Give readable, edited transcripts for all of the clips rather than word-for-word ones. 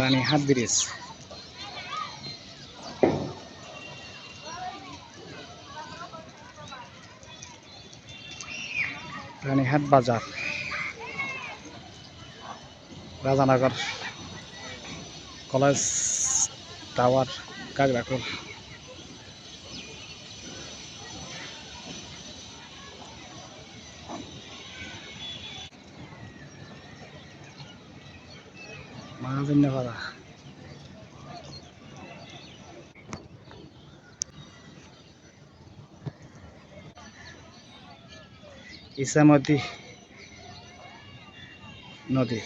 Ranihat bridge. Ranihat বাজার, Rajanagar college tower, কাকড়াপুর। মহাজন্যপাড়া, Ichamati নদী।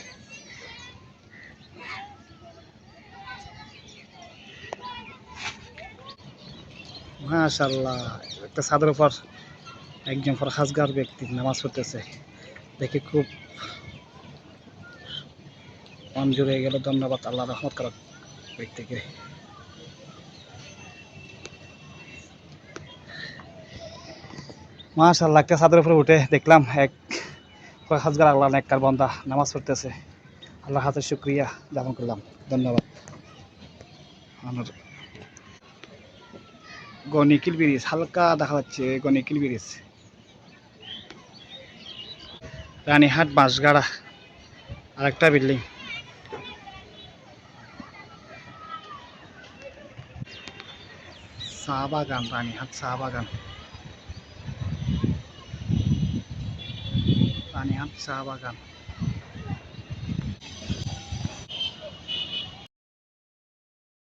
মাশাআল্লাহ, একটা ছাদের উপর একজন ফরহাজগার ব্যক্তি নামাজ পড়তেছে, দেখে খুব মন জুড়ে গেল। ধন্যবাদ, আল্লাহ রহমত করুক ব্যক্তিকে। মাশাআল্লাহ, একটা ছাদের উপরে উঠে দেখলাম এক ফরহাজগার আল্লাহ নেককার বান্দা নামাজ পড়তেছে। আল্লাহর হাতে শুকরিয়া জ্ঞাপন করলাম, ধন্যবাদ। আমার গনিকিল ব্রিজ হালকা দেখা যাচ্ছে, গনিকিল ব্রিজ। রানীহাট বাঁশগাড়া, আরেকটা বিল্ডিং। চা বাগান, রানীহাট চা বাগান, রানীহাট চা বাগান।